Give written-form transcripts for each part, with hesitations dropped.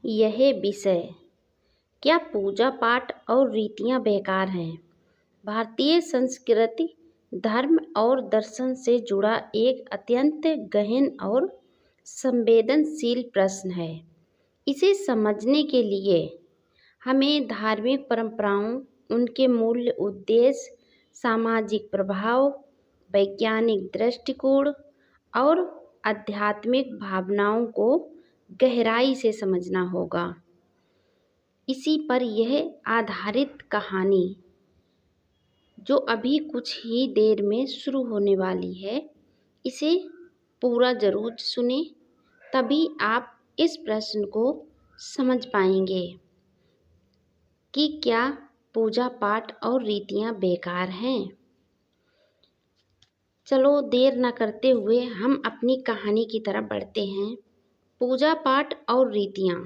यह विषय, क्या पूजा पाठ और रीतियाँ बेकार हैं, भारतीय संस्कृति, धर्म और दर्शन से जुड़ा एक अत्यंत गहन और संवेदनशील प्रश्न है। इसे समझने के लिए हमें धार्मिक परंपराओं, उनके मूल्य उद्देश्य, सामाजिक प्रभाव, वैज्ञानिक दृष्टिकोण और आध्यात्मिक भावनाओं को गहराई से समझना होगा। इसी पर यह आधारित कहानी, जो अभी कुछ ही देर में शुरू होने वाली है, इसे पूरा जरूर सुने, तभी आप इस प्रश्न को समझ पाएंगे कि क्या पूजा पाठ और रीतियाँ बेकार हैं। चलो देर न करते हुए हम अपनी कहानी की तरफ बढ़ते हैं। पूजा पाठ और रीतियाँ,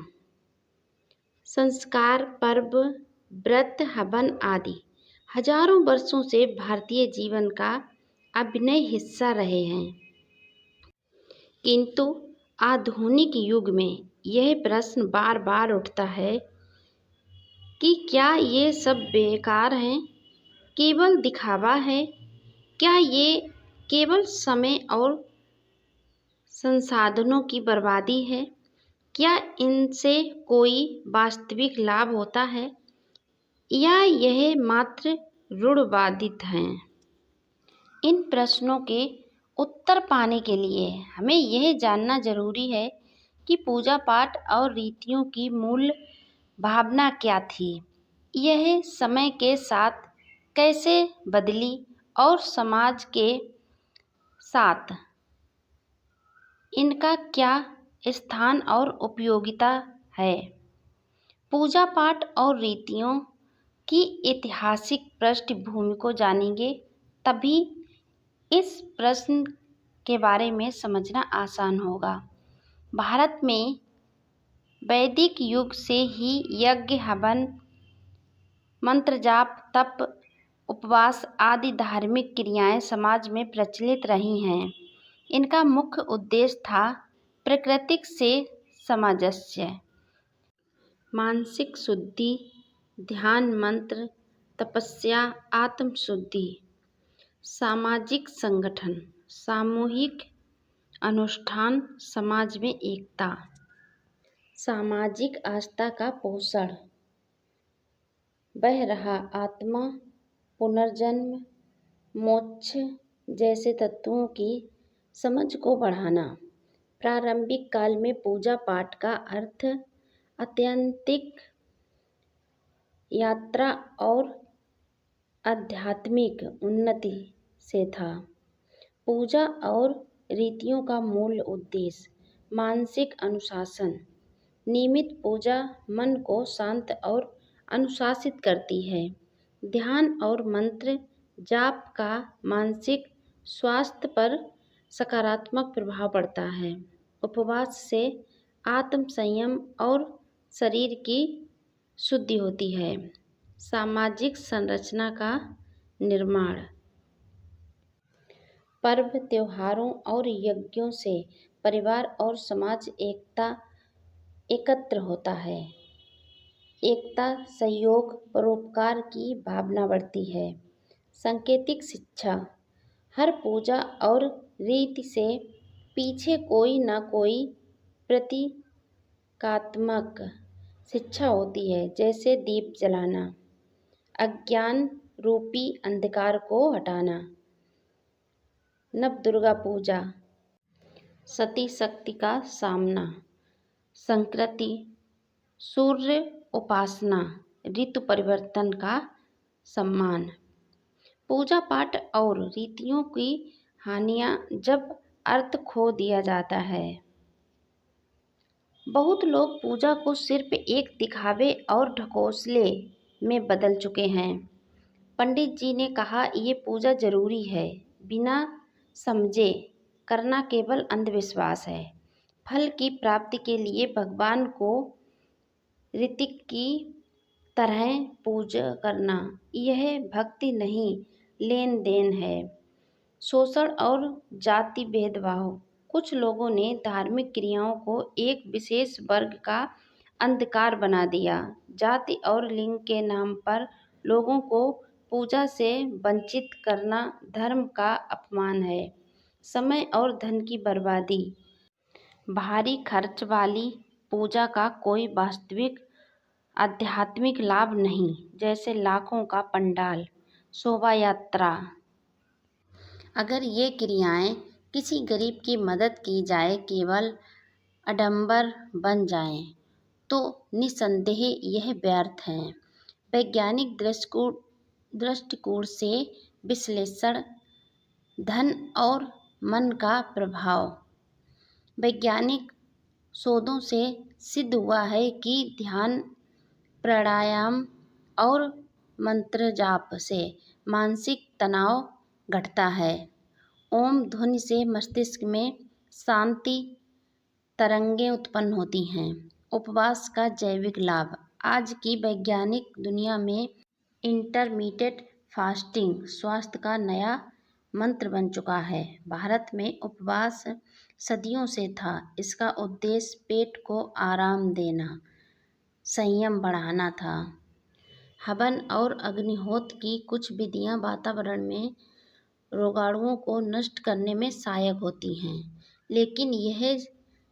संस्कार, पर्व, व्रत, हवन आदि हजारों वर्षों से भारतीय जीवन का अभिन्न हिस्सा रहे हैं। किंतु आधुनिक युग में यह प्रश्न बार बार उठता है कि क्या ये सब बेकार हैं, केवल दिखावा है? क्या ये केवल समय और संसाधनों की बर्बादी है? क्या इनसे कोई वास्तविक लाभ होता है, या यह मात्र रूढ़िवादित हैं? इन प्रश्नों के उत्तर पाने के लिए हमें यह जानना जरूरी है कि पूजा पाठ और रीतियों की मूल भावना क्या थी, यह समय के साथ कैसे बदली और समाज के साथ इनका क्या स्थान और उपयोगिता है। पूजा पाठ और रीतियों की ऐतिहासिक पृष्ठभूमि को जानेंगे, तभी इस प्रश्न के बारे में समझना आसान होगा। भारत में वैदिक युग से ही यज्ञ, हवन, मंत्र जाप, तप, उपवास आदि धार्मिक क्रियाएं समाज में प्रचलित रही हैं। इनका मुख्य उद्देश्य था प्रकृति से सामंजस्य, मानसिक शुद्धि, ध्यान, मंत्र, तपस्या, आत्म शुद्धि, सामाजिक संगठन, सामूहिक अनुष्ठान, समाज में एकता, सामाजिक आस्था का पोषण, बह रहा आत्मा, पुनर्जन्म, मोक्ष जैसे तत्वों की समझ को बढ़ाना। प्रारंभिक काल में पूजा पाठ का अर्थ आत्यंतिक यात्रा और आध्यात्मिक उन्नति से था। पूजा और रीतियों का मूल उद्देश्य मानसिक अनुशासन। नियमित पूजा मन को शांत और अनुशासित करती है। ध्यान और मंत्र जाप का मानसिक स्वास्थ्य पर सकारात्मक प्रभाव पड़ता है। उपवास से आत्म संयम और शरीर की शुद्धि होती है। सामाजिक संरचना का निर्माण। पर्व, त्योहारों और यज्ञों से परिवार और समाज एकत्र होता है। एकता, सहयोग, परोपकार की भावना बढ़ती है। सांकेतिक शिक्षा। हर पूजा और रीति से पीछे कोई न कोई प्रतीकात्मक शिक्षा होती है, जैसे दीप जलाना, अज्ञान रूपी अंधकार को हटाना। नवदुर्गा पूजा, सती शक्ति का सामना, संस्कृति, सूर्य उपासना, ऋतु परिवर्तन का सम्मान। पूजा पाठ और रीतियों की हानियाँ, जब अर्थ खो दिया जाता है। बहुत लोग पूजा को सिर्फ एक दिखावे और ढकोसले में बदल चुके हैं। पंडित जी ने कहा, ये पूजा जरूरी है, बिना समझे करना केवल अंधविश्वास है। फल की प्राप्ति के लिए भगवान को ऋतिक की तरह पूजा करना, यह भक्ति नहीं, लेन देन है। शोषण और जाति भेदभाव। कुछ लोगों ने धार्मिक क्रियाओं को एक विशेष वर्ग का अंधकार बना दिया। जाति और लिंग के नाम पर लोगों को पूजा से वंचित करना धर्म का अपमान है। समय और धन की बर्बादी। भारी खर्च वाली पूजा का कोई वास्तविक आध्यात्मिक लाभ नहीं, जैसे लाखों का पंडाल, शोभा यात्रा। अगर ये क्रियाएं किसी गरीब की मदद की जाए केवल आडंबर बन जाएं, तो निसंदेह यह व्यर्थ है। वैज्ञानिक दृष्टिकोण से विश्लेषण। धन और मन का प्रभाव। वैज्ञानिक शोधों से सिद्ध हुआ है कि ध्यान, प्राणायाम और मंत्र जाप से मानसिक तनाव घटता है। ओम ध्वनि से मस्तिष्क में शांति तरंगें उत्पन्न होती हैं। उपवास का जैविक लाभ। आज की वैज्ञानिक दुनिया में इंटरमिटेंट फास्टिंग स्वास्थ्य का नया मंत्र बन चुका है। भारत में उपवास सदियों से था। इसका उद्देश्य पेट को आराम देना, संयम बढ़ाना था। हवन और अग्निहोत्र की कुछ विधियां वातावरण में रोगाणुओं को नष्ट करने में सहायक होती हैं, लेकिन यह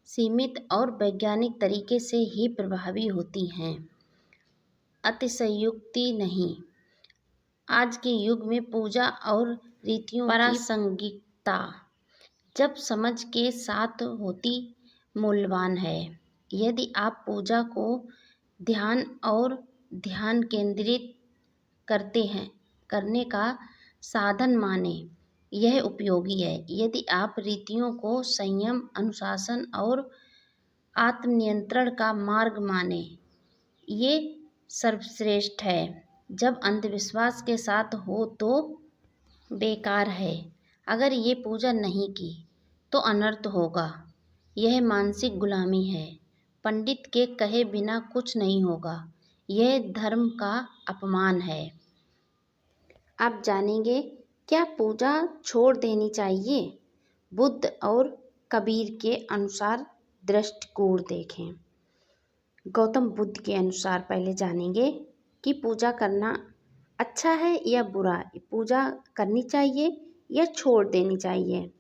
सीमित और वैज्ञानिक तरीके से ही प्रभावी होती हैं, अतिशयोक्ति नहीं। आज के युग में पूजा और रीतियों की प्रासंगिकता जब समझ के साथ होती मूल्यवान है। यदि आप पूजा को ध्यान केंद्रित करने का साधन माने, यह उपयोगी है। यदि आप रीतियों को संयम, अनुशासन और आत्मनियंत्रण का मार्ग माने, ये सर्वश्रेष्ठ है। जब अंधविश्वास के साथ हो तो बेकार है। अगर ये पूजा नहीं की तो अनर्थ होगा। यह मानसिक गुलामी है। पंडित के कहे बिना कुछ नहीं होगा। यह धर्म का अपमान है। अब जानेंगे क्या पूजा छोड़ देनी चाहिए। बुद्ध और कबीर के अनुसार दृष्टिकोण देखें। गौतम बुद्ध के अनुसार पहले जानेंगे कि पूजा करना अच्छा है या बुरा, पूजा करनी चाहिए या छोड़ देनी चाहिए।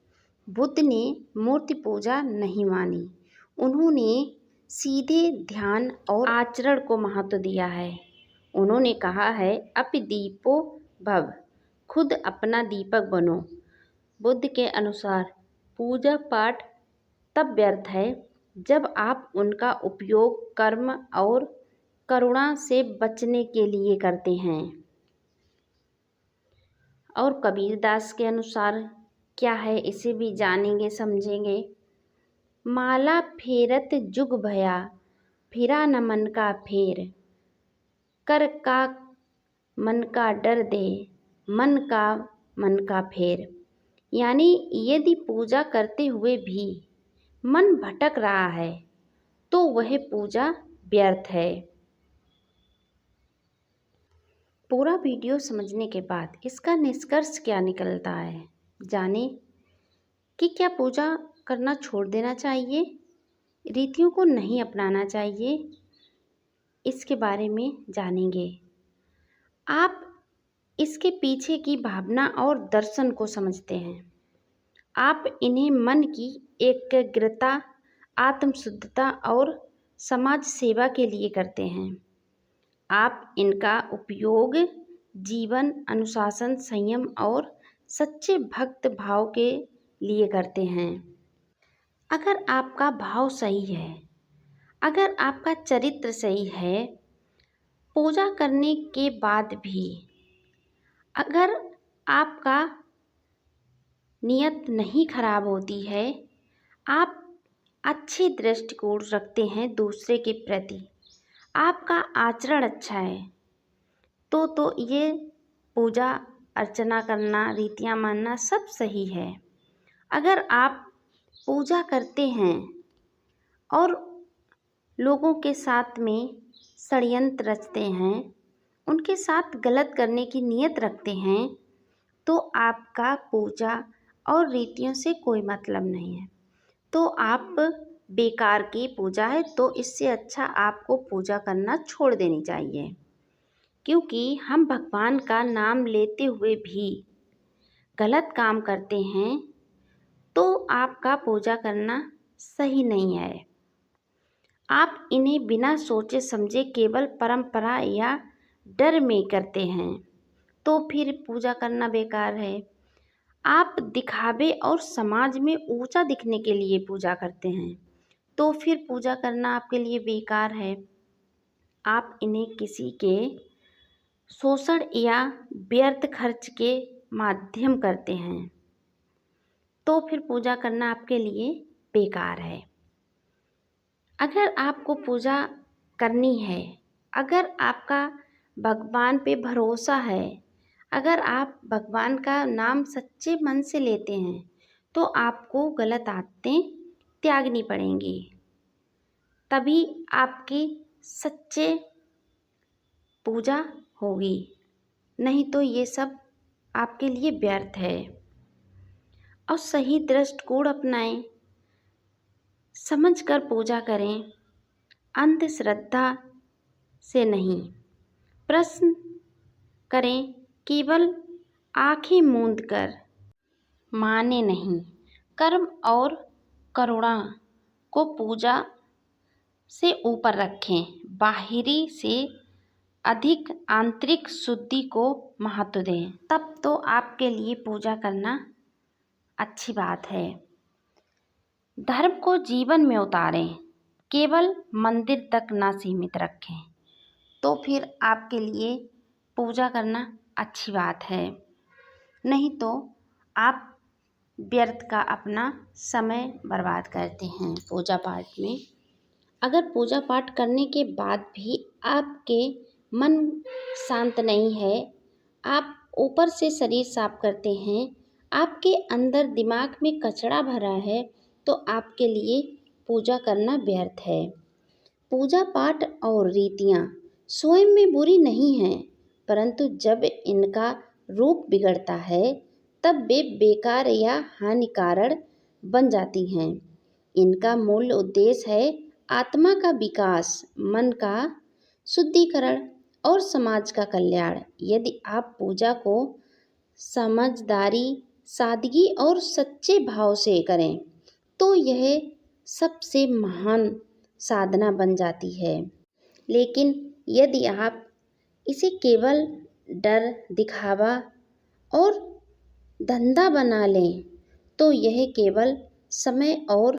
बुद्ध ने मूर्ति पूजा नहीं मानी। उन्होंने सीधे ध्यान और आचरण को महत्व दिया है। उन्होंने कहा है, अपि दीपो भव, खुद अपना दीपक बनो। बुद्ध के अनुसार पूजा पाठ तब व्यर्थ है जब आप उनका उपयोग कर्म और करुणा से बचने के लिए करते हैं। और कबीरदास के अनुसार क्या है, इसे भी जानेंगे समझेंगे। माला फेरत जुग भया, फिरा न मन का फेर, कर का मन का डर दे, मन का फेर। यानी यदि पूजा करते हुए भी मन भटक रहा है तो वह पूजा व्यर्थ है। पूरा वीडियो समझने के बाद इसका निष्कर्ष क्या निकलता है, जाने कि क्या पूजा करना छोड़ देना चाहिए, रीतियों को नहीं अपनाना चाहिए, इसके बारे में जानेंगे। आप इसके पीछे की भावना और दर्शन को समझते हैं। आप इन्हें मन की एकाग्रता, आत्मशुद्धता और समाज सेवा के लिए करते हैं। आप इनका उपयोग जीवन, अनुशासन, संयम और सच्चे भक्त भाव के लिए करते हैं। अगर आपका भाव सही है, अगर आपका चरित्र सही है, पूजा करने के बाद भी अगर आपका नियत नहीं खराब होती है, आप अच्छे दृष्टिकोण रखते हैं दूसरे के प्रति, आपका आचरण अच्छा है, तो ये पूजा अर्चना करना, रीतियाँ मानना सब सही है। अगर आप पूजा करते हैं और लोगों के साथ में षड्यंत्र रचते हैं, उनके साथ गलत करने की नीयत रखते हैं, तो आपका पूजा और रीतियों से कोई मतलब नहीं है। तो आप बेकार की पूजा है, तो इससे अच्छा आपको पूजा करना छोड़ देनी चाहिए। क्योंकि हम भगवान का नाम लेते हुए भी गलत काम करते हैं तो आपका पूजा करना सही नहीं है। आप इन्हें बिना सोचे समझे केवल परंपरा या डर में करते हैं तो फिर पूजा करना बेकार है। आप दिखावे और समाज में ऊंचा दिखने के लिए पूजा करते हैं तो फिर पूजा करना आपके लिए बेकार है। आप इन्हें किसी के शोषण या व्यर्थ खर्च के माध्यम करते हैं तो फिर पूजा करना आपके लिए बेकार है। अगर आपको पूजा करनी है, अगर आपका भगवान पे भरोसा है, अगर आप भगवान का नाम सच्चे मन से लेते हैं तो आपको गलत आदतें त्यागनी पड़ेंगी, तभी आपकी सच्चे पूजा होगी। नहीं तो ये सब आपके लिए व्यर्थ है। और सही दृष्टिकोण अपनाएं, समझकर पूजा करें, अंधश्रद्धा से नहीं। प्रश्न करें, केवल आंखें मूंद कर माने नहीं। कर्म और करुणा को पूजा से ऊपर रखें, बाहरी से अधिक आंतरिक शुद्धि को महत्व दें, तब तो आपके लिए पूजा करना अच्छी बात है। धर्म को जीवन में उतारें, केवल मंदिर तक ना सीमित रखें, तो फिर आपके लिए पूजा करना अच्छी बात है। नहीं तो आप व्यर्थ का अपना समय बर्बाद करते हैं पूजा पाठ में। अगर पूजा पाठ करने के बाद भी आपके मन शांत नहीं है, आप ऊपर से शरीर साफ करते हैं, आपके अंदर दिमाग में कचरा भरा है, तो आपके लिए पूजा करना व्यर्थ है। पूजा पाठ और रीतियाँ स्वयं में बुरी नहीं हैं, परंतु जब इनका रूप बिगड़ता है तब वे बेकार या हानिकारक बन जाती हैं। इनका मूल उद्देश्य है आत्मा का विकास, मन का शुद्धिकरण और समाज का कल्याण। यदि आप पूजा को समझदारी, सादगी और सच्चे भाव से करें तो यह सबसे महान साधना बन जाती है। लेकिन यदि आप इसे केवल डर, दिखावा और धंधा बना लें तो यह केवल समय और